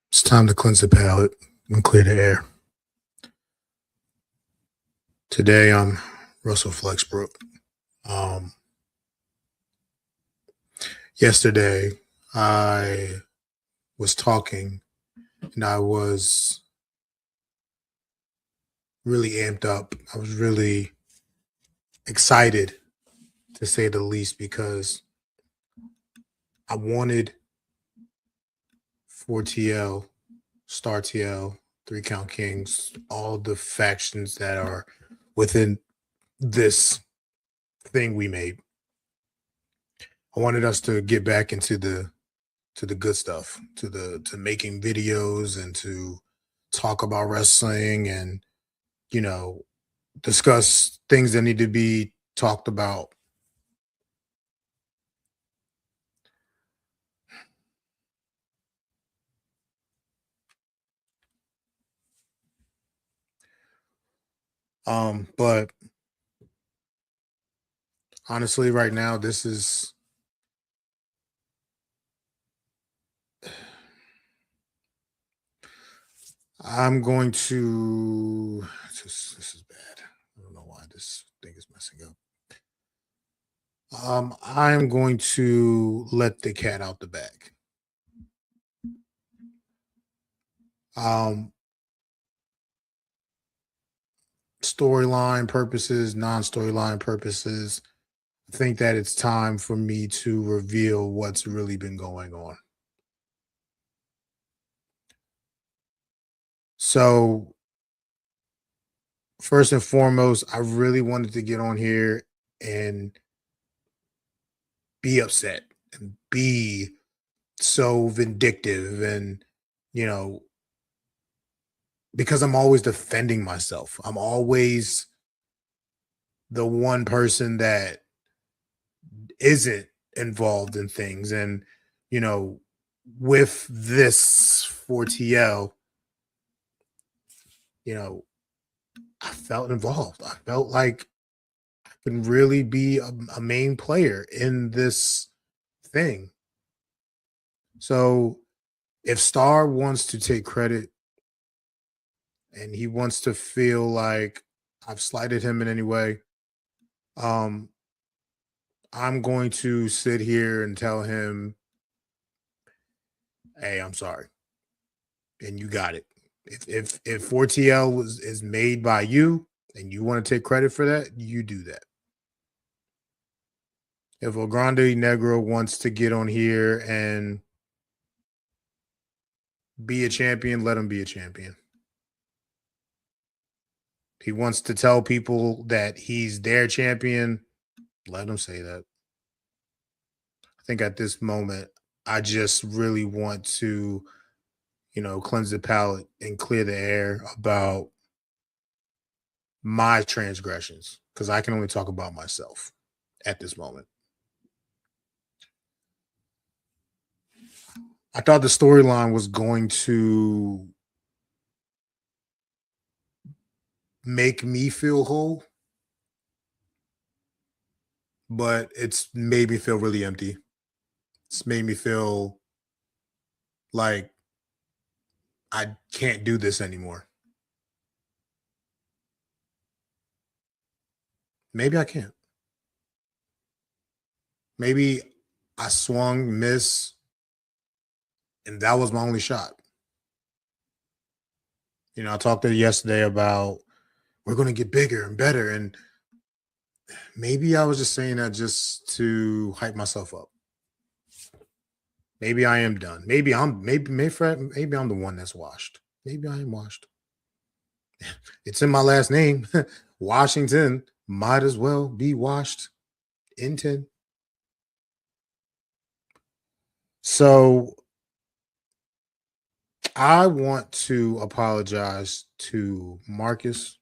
It's time to cleanse the palate and clear the air. Today, I'm Russell Flexbrook. Um, Yesterday, I was talking and I was really amped up. I was really excited, to say the least, because I wanted 4TL, Star TL, Three Count Kings, all the factions that are within this thing we made. I wanted us to get back into the good stuff, to making videos and to talk about wrestling and you know discuss things that need to be talked about. But honestly, right now, this is I'm going to this is bad. I don't know why this thing is messing up. I'm going to let the cat out the bag. Um, Storyline purposes, non-storyline purposes, I think that it's time for me to reveal what's really been going on. So, first and foremost, I really wanted to get on here and be upset and be so vindictive and, you know, because I'm always defending myself. I'm always the one person that isn't involved in things. And, you know, with this 4TL, you know, I felt involved. I felt like I can really be a main player in this thing. So if Star wants to take credit and he wants to feel like I've slighted him in any way, um, I'm going to sit here and tell him, "Hey, I'm sorry, and you got it. If 4TL was is made by you and you want to take credit for that, you do that. If El Grande Negro wants to get on here and be a champion, let him be a champion. He wants to tell people that he's their champion, let him say that. I think at this moment, I just really want to, cleanse the palate and clear the air about my transgressions because I can only talk about myself at this moment. I thought the storyline was going to make me feel whole, but it's made me feel really empty. It's made me feel like I can't do this anymore. Maybe I can't. Maybe I swung, miss, and that was my only shot. I talked to you yesterday about we're going to get bigger and better. And maybe I was just saying that just to hype myself up. Maybe I am done. Maybe I'm the one that's washed. Maybe I am washed. It's in my last name. Washington might as well be washed in 10. So I want to apologize to Marcus.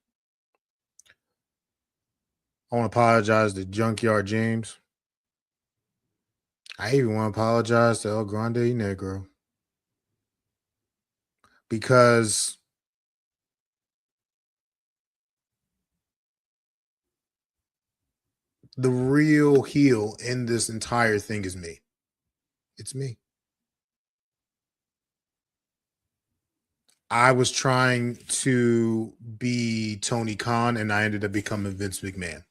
I want to apologize to Junkyard James. I even want to apologize to El Grande Negro because the real heel in this entire thing is me. It's me. I was trying to be Tony Khan and I ended up becoming Vince McMahon.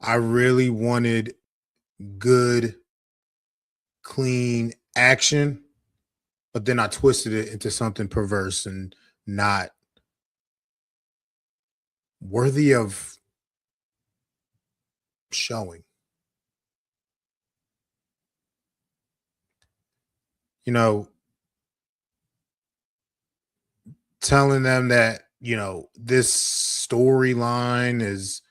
I really wanted good, clean action, but then I twisted it into something perverse and not worthy of showing. You know, telling them that, this storyline is,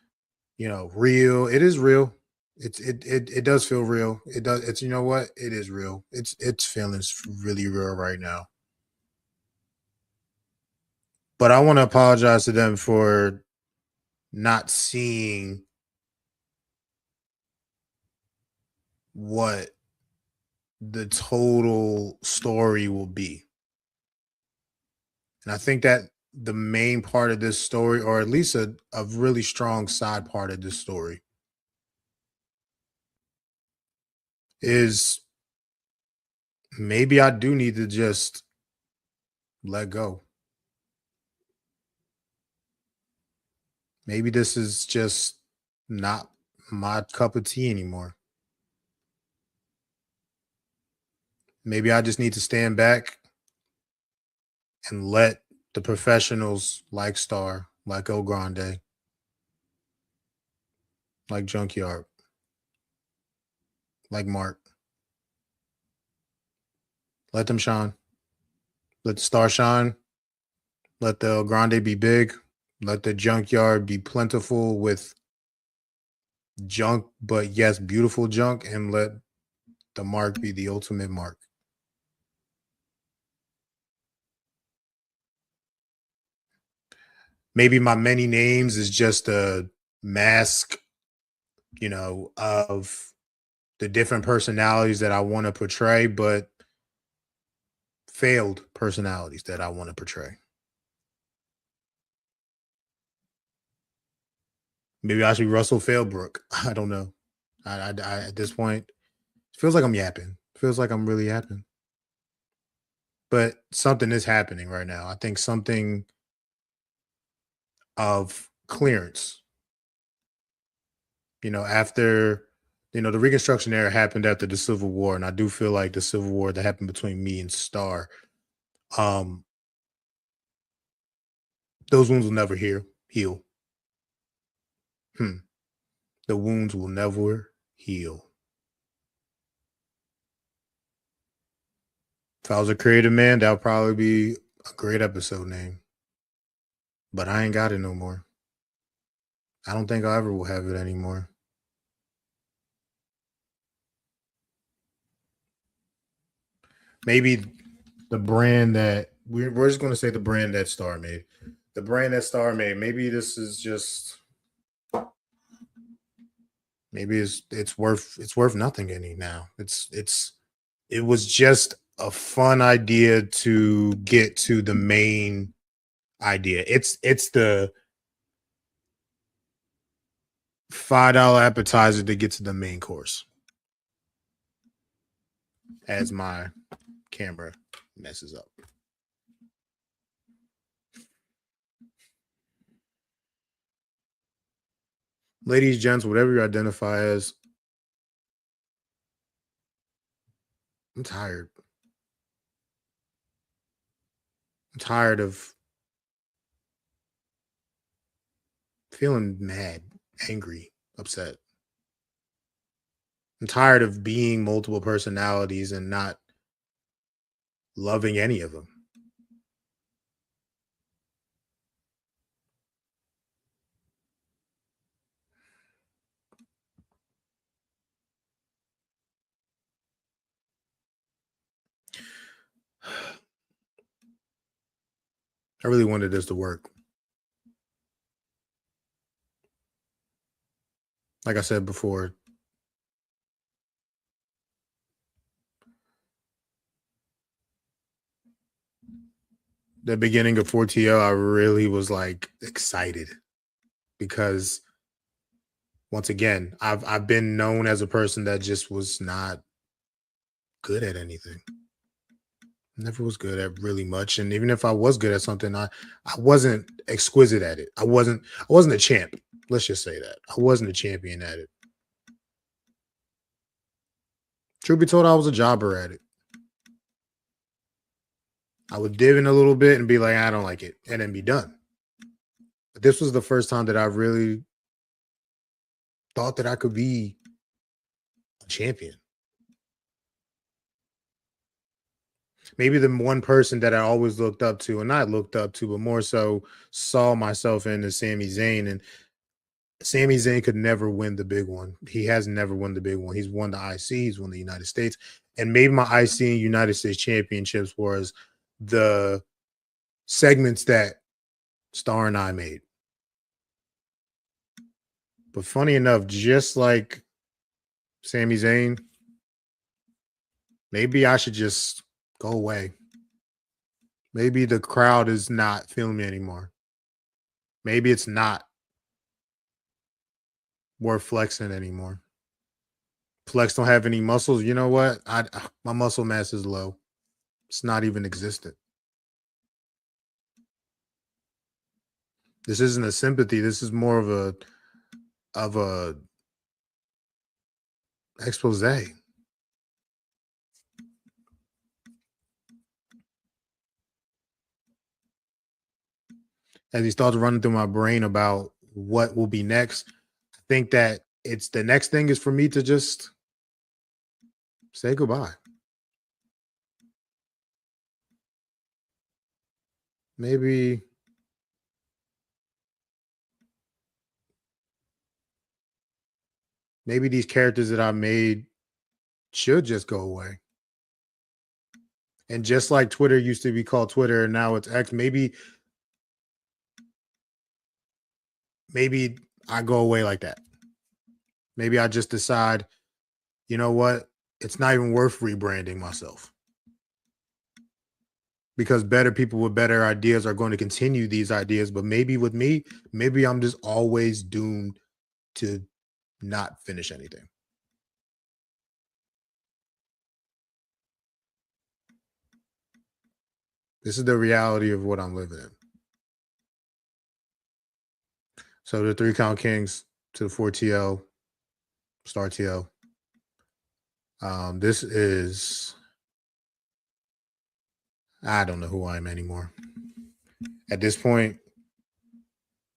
real. It is real. It does feel real. It does. It's, you know what? It is real. It's feeling really real right now. But I want to apologize to them for not seeing what the total story will be. And I think that the main part of this story, or at least a really strong side part of this story, is maybe I do need to just let go. Maybe this is just not my cup of tea anymore. Maybe I just need to stand back and let the professionals like Star, like El Grande, like Junkyard, like Mark, let them shine. Let the Star shine. Let the El Grande be big. Let the Junkyard be plentiful with junk, but yes, beautiful junk. And let the Mark be the ultimate Mark. Maybe my many names is just a mask, of the different personalities that I want to portray, but failed personalities that I want to portray. Maybe I should be Russell Failbrook. I don't know. I at this point, it feels like I'm yapping. Feels like I'm really yapping. But something is happening right now. I think something of clearance. After the Reconstruction era happened after the Civil War, and I do feel like the Civil War that happened between me and Star, um, those wounds will never heal. Hmm. The wounds will never heal. If I was a creative man, that would probably be a great episode name. But I ain't got it no more. I don't think I ever will have it anymore. Maybe the brand that we're just going to say the brand that Star made. The brand that Star made. Maybe this is just maybe it's worth nothing any now. It was just a fun idea to get to the main idea. It's the $5 appetizer to get to the main course. As my camera messes up. Ladies, gents, whatever you identify as, I'm tired. I'm tired of feeling mad, angry, upset. I'm tired of being multiple personalities and not loving any of them. I really wanted this to work. Like I said before, the beginning of 4TL, I really was like excited because once again, I've been known as a person that just was not good at anything. Never was good at really much. And even if I was good at something, I wasn't exquisite at it. I wasn't a champ. Let's just say that. I wasn't a champion at it. Truth be told, I was a jobber at it. I would div in a little bit and be like, I don't like it, and then be done. But this was the first time that I really thought that I could be a champion. Maybe the one person that I always looked up to, and not looked up to, but more so saw myself in is Sami Zayn. And Sami Zayn could never win the big one. He has never won the big one. He's won the IC, he's won the United States. And maybe my IC and United States championships was the segments that Star and I made. But funny enough, just like Sami Zayn, maybe I should just go away. Maybe the crowd is not feeling me anymore. Maybe it's not worth flexing anymore. Flex don't have any muscles. You know what? My muscle mass is low. It's not even existent. This isn't a sympathy. This is more of a expose. As these thoughts running through my brain about what will be next, I think that it's the next thing is for me to just say goodbye. Maybe these characters that I made should just go away. And just like Twitter used to be called Twitter and now it's X, maybe I go away like that. Maybe I just decide, you know what? It's not even worth rebranding myself. Because better people with better ideas are going to continue these ideas. But maybe with me, maybe I'm just always doomed to not finish anything. This is the reality of what I'm living in. So the 3 Count Kings to the 4TL, Star TL. This is, I don't know who I am anymore. At this point,